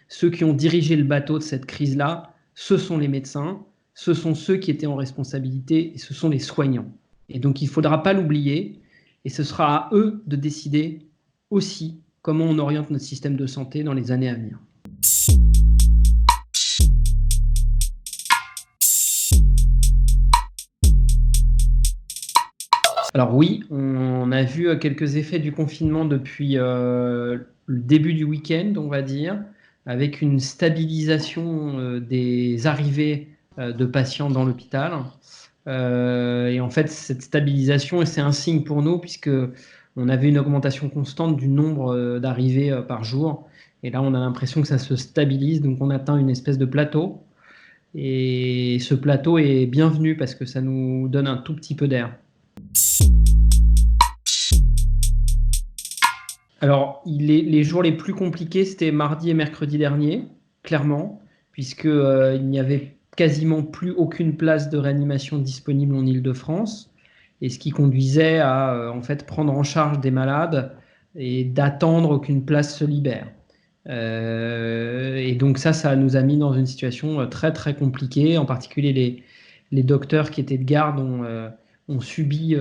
ceux qui ont dirigé le bateau de cette crise-là, ce sont les médecins, ce sont ceux qui étaient en responsabilité et ce sont les soignants. Et donc il ne faudra pas l'oublier et ce sera à eux de décider aussi comment on oriente notre système de santé dans les années à venir. Alors oui, on a vu quelques effets du confinement depuis le début du week-end, on va dire, avec une stabilisation des arrivées de patients dans l'hôpital. Et en fait, cette stabilisation, c'est un signe pour nous puisque on avait une augmentation constante du nombre d'arrivées par jour. Et là, on a l'impression que ça se stabilise, donc on atteint une espèce de plateau. Et ce plateau est bienvenu parce que ça nous donne un tout petit peu d'air. Alors, les jours les plus compliqués, c'était mardi et mercredi dernier, clairement, puisque, il n'y avait quasiment plus aucune place de réanimation disponible en Île-de-France, et ce qui conduisait à, en fait, prendre en charge des malades et d'attendre qu'une place se libère. Et donc ça nous a mis dans une situation très très compliquée. En particulier, les docteurs qui étaient de garde ont subi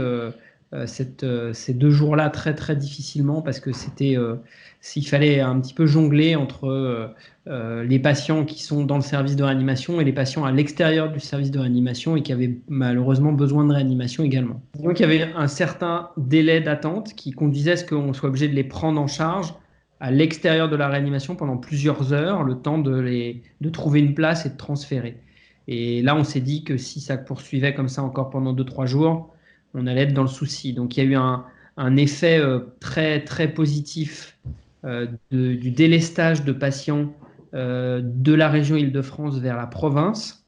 ces 2 jours-là très très difficilement parce que s'il fallait un petit peu jongler entre les patients qui sont dans le service de réanimation et les patients à l'extérieur du service de réanimation et qui avaient malheureusement besoin de réanimation également. Donc il y avait un certain délai d'attente qui conduisait à ce qu'on soit obligé de les prendre en charge à l'extérieur de la réanimation pendant plusieurs heures, le temps de trouver une place et de transférer. Et là, on s'est dit que si ça poursuivait comme ça encore pendant 2-3 jours, on allait être dans le souci. Donc il y a eu un effet très, très positif du délestage de patients de la région Île-de-France vers la province.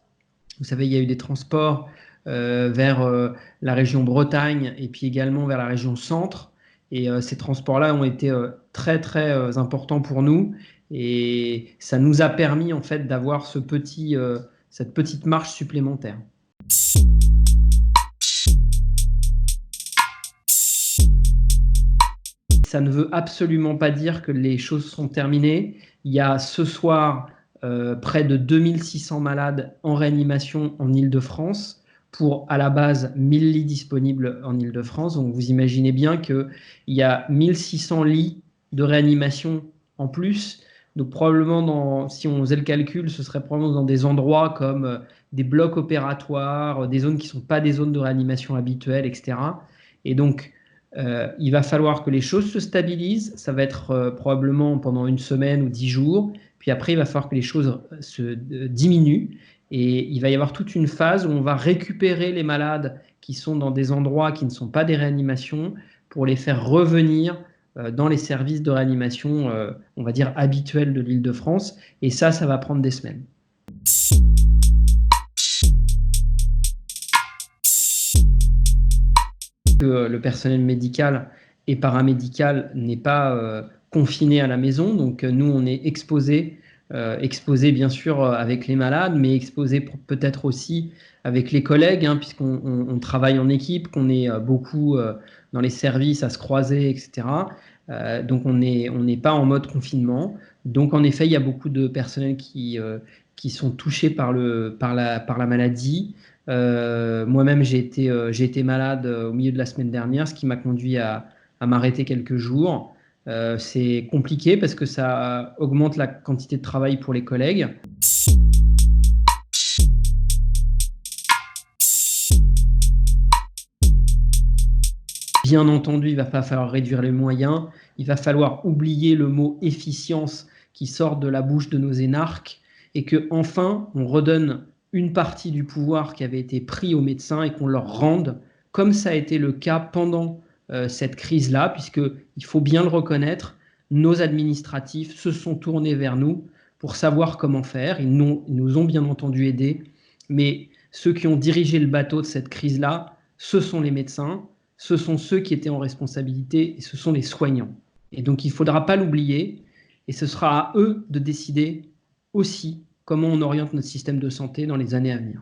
Vous savez, il y a eu des transports vers la région Bretagne et puis également vers la région Centre. Et ces transports-là ont été très, très importants pour nous. Et ça nous a permis en fait d'avoir cette petite marge supplémentaire. Ça ne veut absolument pas dire que les choses sont terminées. Il y a ce soir près de 2600 malades en réanimation en Île-de-France pour à la base 1000 lits disponibles en Île-de-France. Donc vous imaginez bien qu'il y a 1600 lits de réanimation en plus. Donc probablement, si on faisait le calcul, ce serait probablement dans des endroits comme des blocs opératoires, des zones qui ne sont pas des zones de réanimation habituelles, etc. Et donc, il va falloir que les choses se stabilisent. Ça va être probablement pendant une semaine ou 10 jours. Puis après, il va falloir que les choses se diminuent. Et il va y avoir toute une phase où on va récupérer les malades qui sont dans des endroits qui ne sont pas des réanimations pour les faire revenir dans les services de réanimation, on va dire, habituels de l'Île-de-France. Et ça va prendre des semaines. Que le personnel médical et paramédical n'est pas confiné à la maison. Donc nous, on est exposés bien sûr avec les malades, mais exposés peut-être aussi avec les collègues, puisqu'on travaille en équipe, qu'on est beaucoup dans les services à se croiser, etc. Donc on n'est pas en mode confinement. Donc en effet, il y a beaucoup de personnels qui sont touchés par la maladie. Moi-même, j'ai été malade au milieu de la semaine dernière, ce qui m'a conduit à m'arrêter quelques jours. C'est compliqué parce que ça augmente la quantité de travail pour les collègues. Bien entendu, il va pas falloir réduire les moyens, il va falloir oublier le mot efficience qui sort de la bouche de nos énarques et que enfin on redonne une partie du pouvoir qui avait été pris aux médecins et qu'on leur rende, comme ça a été le cas pendant cette crise-là, puisqu'il faut bien le reconnaître, nos administratifs se sont tournés vers nous pour savoir comment faire. Ils nous ont bien entendu aidés, mais ceux qui ont dirigé le bateau de cette crise-là, ce sont les médecins, ce sont ceux qui étaient en responsabilité et ce sont les soignants. Et donc il ne faudra pas l'oublier et ce sera à eux de décider aussi comment on oriente notre système de santé dans les années à venir.